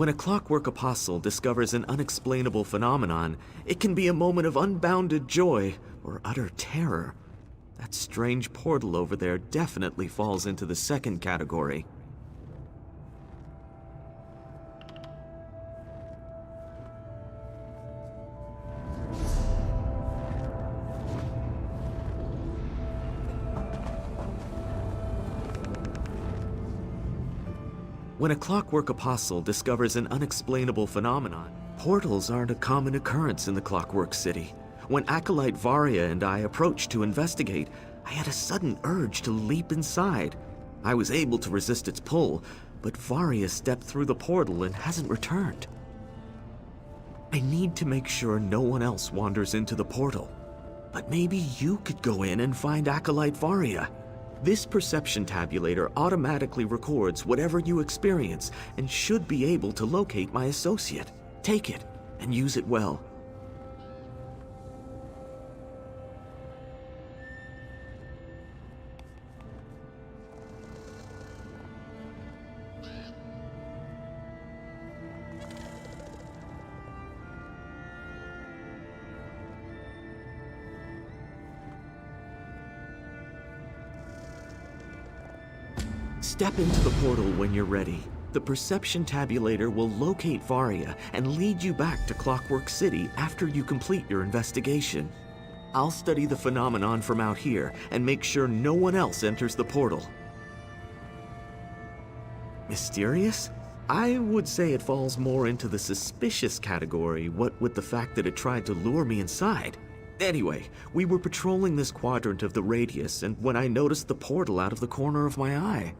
When a clockwork apostle discovers an unexplainable phenomenon, it can be a moment of unbounded joy or utter terror. That strange portal over there definitely falls into the second category. When a clockwork apostle discovers an unexplainable phenomenon, portals aren't a common occurrence in the Clockwork City. When Acolyte Varia and I approached to investigate, I had a sudden urge to leap inside. I was able to resist its pull, but Varia stepped through the portal and hasn't returned. I need to make sure no one else wanders into the portal. But maybe you could go in and find Acolyte Varia. This perception tabulator automatically records whatever you experience and should be able to locate my associate. Take it and use it well. Step into the portal when you're ready. The perception tabulator will locate Varia and lead you back to Clockwork City after you complete your investigation. I'll study the phenomenon from out here and make sure no one else enters the portal. Mysterious? I would say it falls more into the suspicious category, what with the fact that it tried to lure me inside. Anyway, we were patrolling this quadrant of the radius, and when I noticed the portal out of the corner of my eye.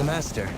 the Master.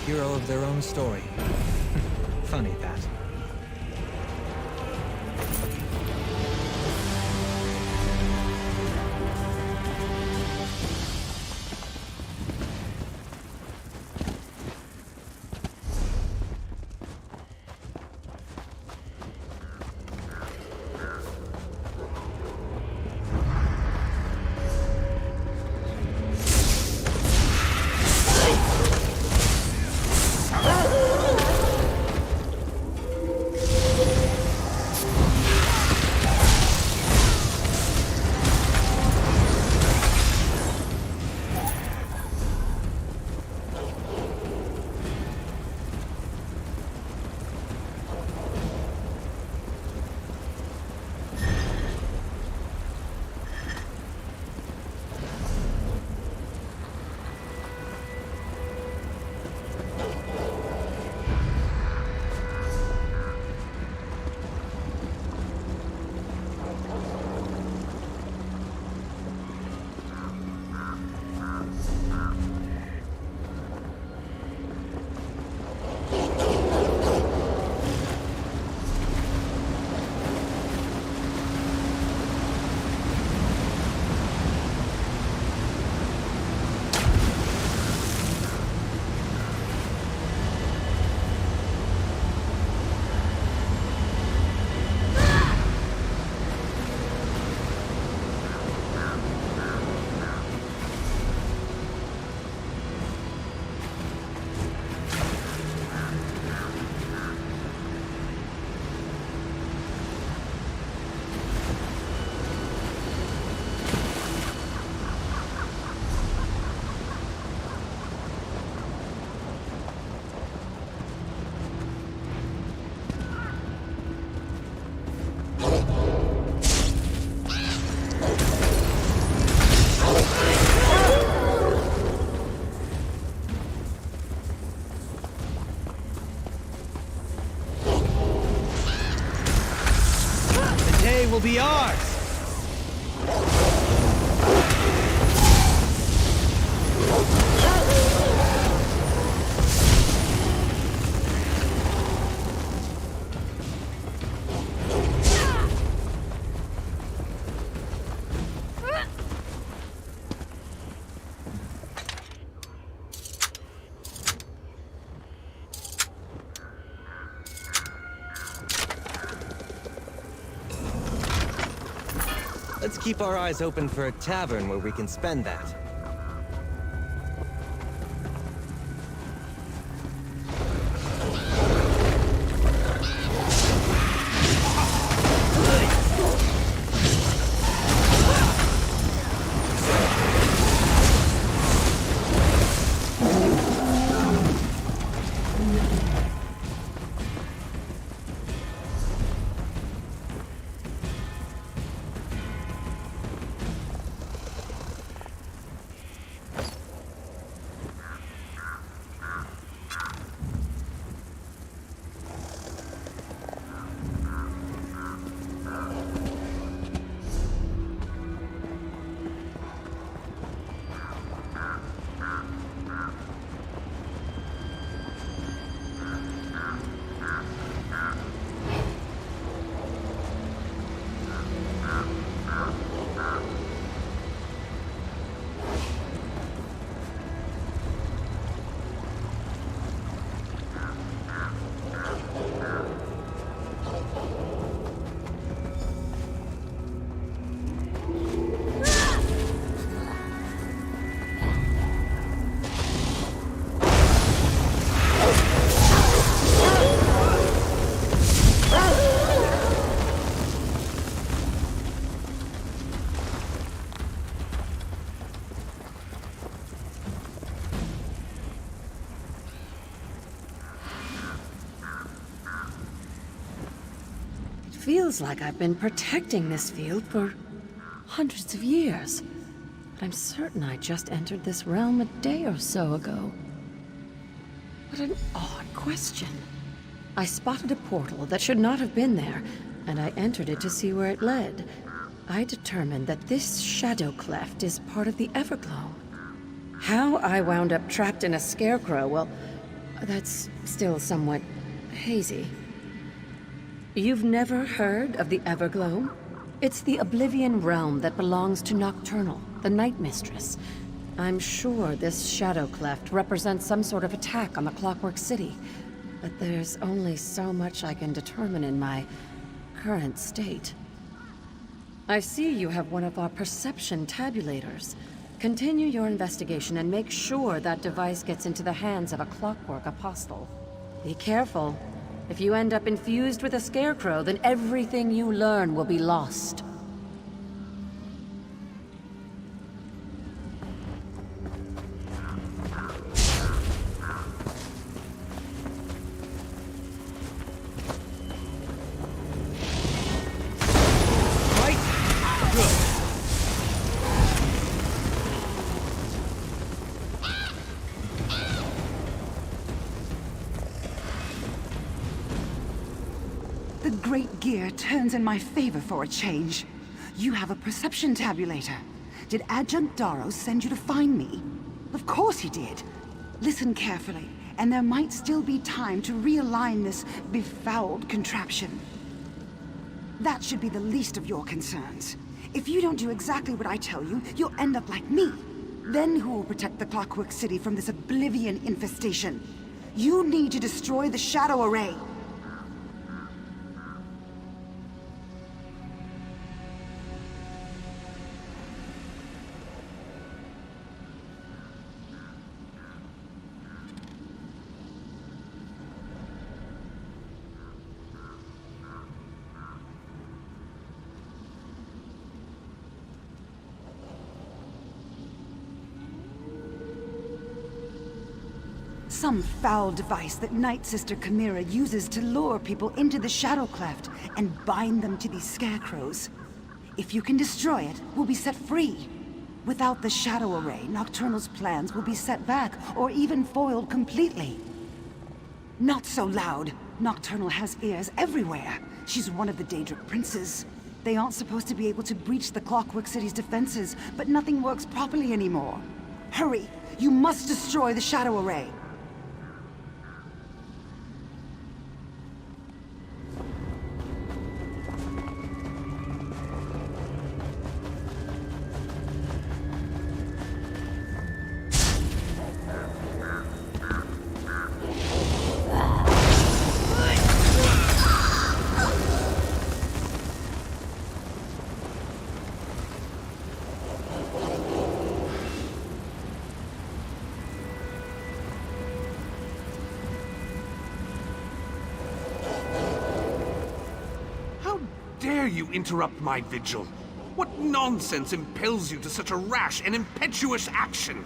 Hero of their own story. Funny that. Will be ours! Let's keep our eyes open for a tavern where we can spend that. feels like I've been protecting this field for hundreds of years. But I'm certain I just entered this realm a day or so ago. What an odd question. I spotted a portal that should not have been there, and I entered it to see where it led. I determined that this shadow cleft is part of the Everglow. How I wound up trapped in a scarecrow, well, that's still somewhat hazy. You've never heard of the Everglow? It's the Oblivion realm that belongs to Nocturnal, the Night Mistress. I'm sure this shadow cleft represents some sort of attack on the Clockwork City, but there's only so much I can determine in my current state. I see you have one of our perception tabulators. Continue your investigation and make sure that device gets into the hands of a Clockwork Apostle. Be careful. If you end up infused with a scarecrow, then everything you learn will be lost. The Great Gear turns in my favor for a change. You have a perception tabulator. Did Adjunct Daros send you to find me? Of course he did. Listen carefully, and there might still be time to realign this befouled contraption. That should be the least of your concerns. If you don't do exactly what I tell you, you'll end up like me. Then who will protect the Clockwork City from this Oblivion infestation? You need to destroy the Shadow Array. Some foul device that Night Sister Chimera uses to lure people into the Shadow Cleft and bind them to these scarecrows. If you can destroy it, we'll be set free. Without the Shadow Array, Nocturnal's plans will be set back or even foiled completely. Not so loud. Nocturnal has ears everywhere. She's one of the Daedric princes. They aren't supposed to be able to breach the Clockwork City's defenses, but nothing works properly anymore. Hurry! You must destroy the Shadow Array! Dare you interrupt my vigil? What nonsense impels you to such a rash and impetuous action?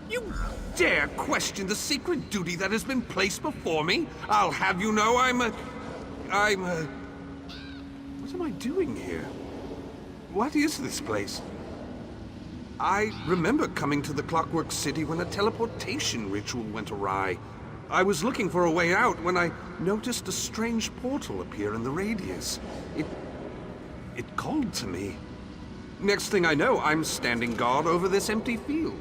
You dare question the sacred duty that has been placed before me? I'll have you know What am I doing here? What is this place? I remember coming to the Clockwork City when a teleportation ritual went awry. I was looking for a way out when I noticed a strange portal appear in the radius. It called to me. Next thing I know, I'm standing guard over this empty field.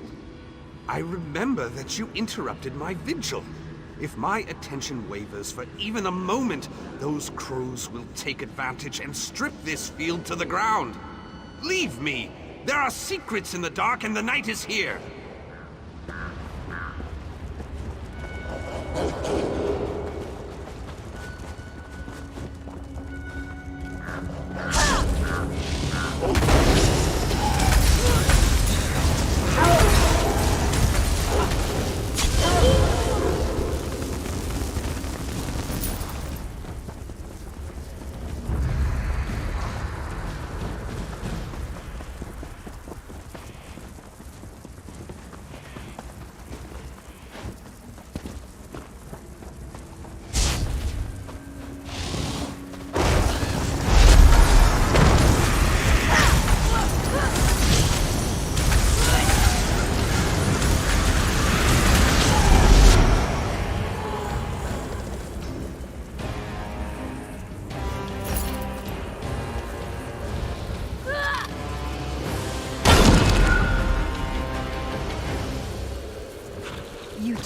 I remember that you interrupted my vigil. If my attention wavers for even a moment, those crows will take advantage and strip this field to the ground. Leave me! There are secrets in the dark and the night is here!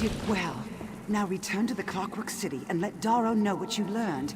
did well. Now return to the Clockwork City and let Darrow know what you learned.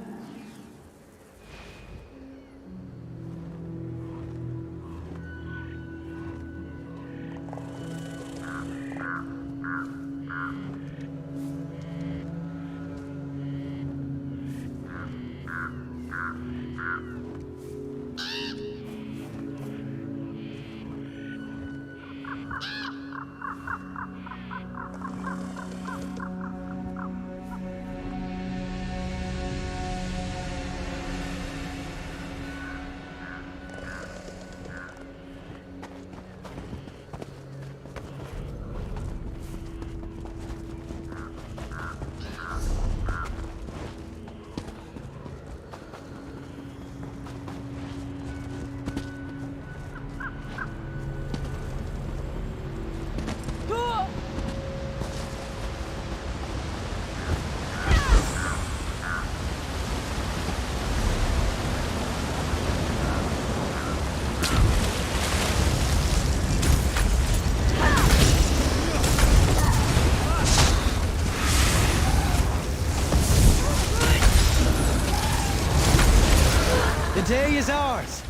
The day is ours!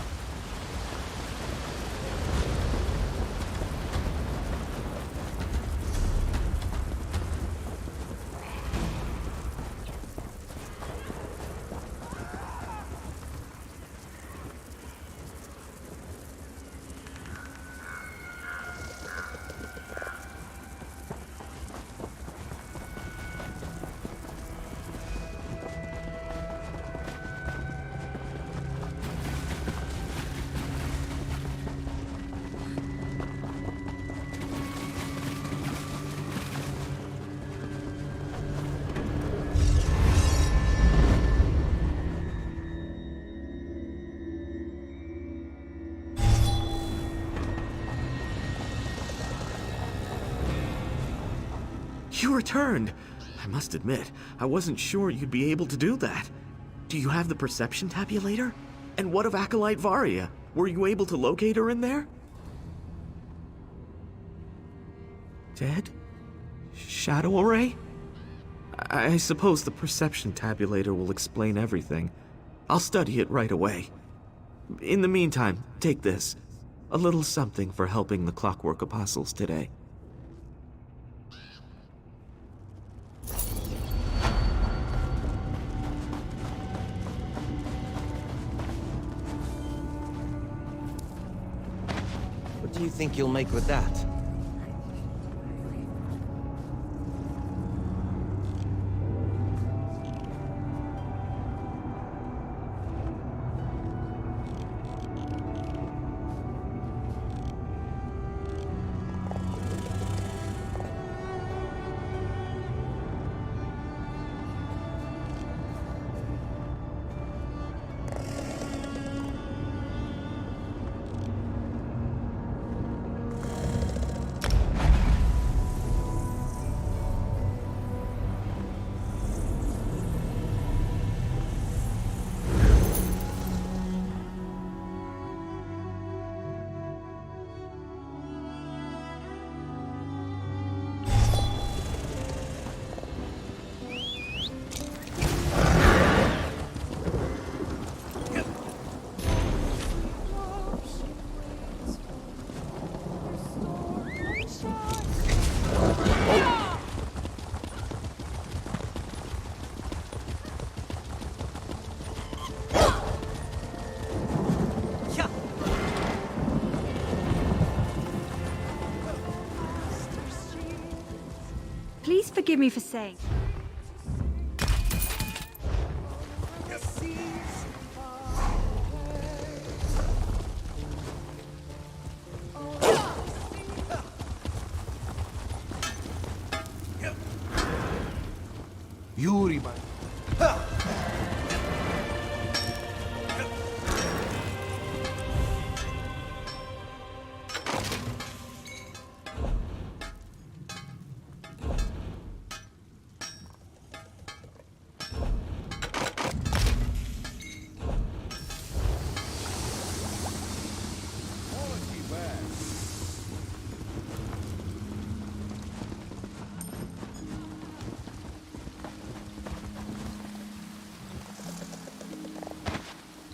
You returned! I must admit, I wasn't sure you'd be able to do that. Do you have the perception tabulator? And what of Acolyte Varia? Were you able to locate her in there? Dead? Shadow Array? I suppose the perception tabulator will explain everything. I'll study it right away. In the meantime, take this. A little something for helping the Clockwork Apostles today. What do you think you'll make with that? Please forgive me for saying. Yuri, man.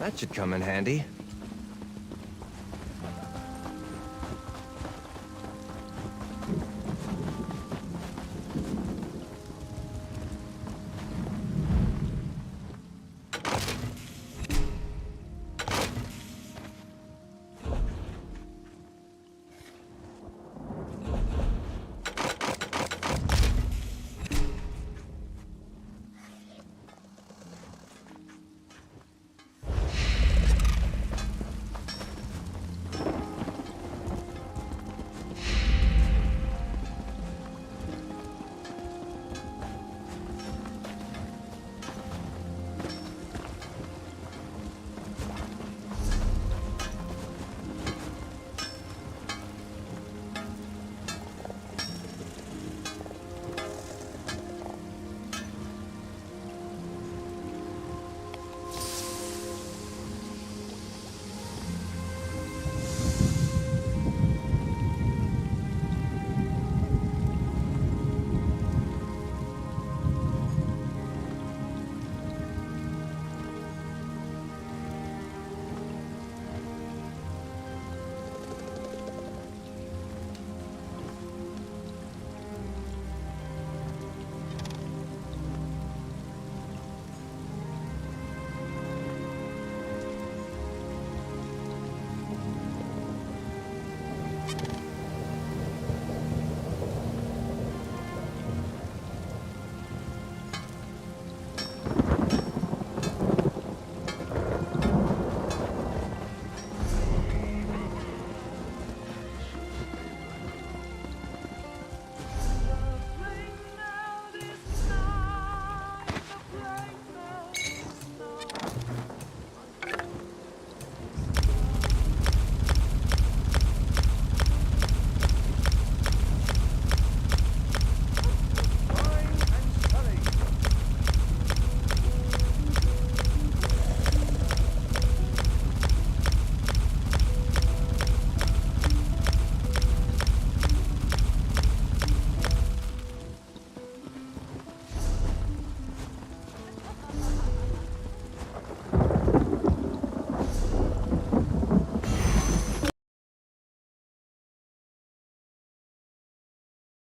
That should come in handy.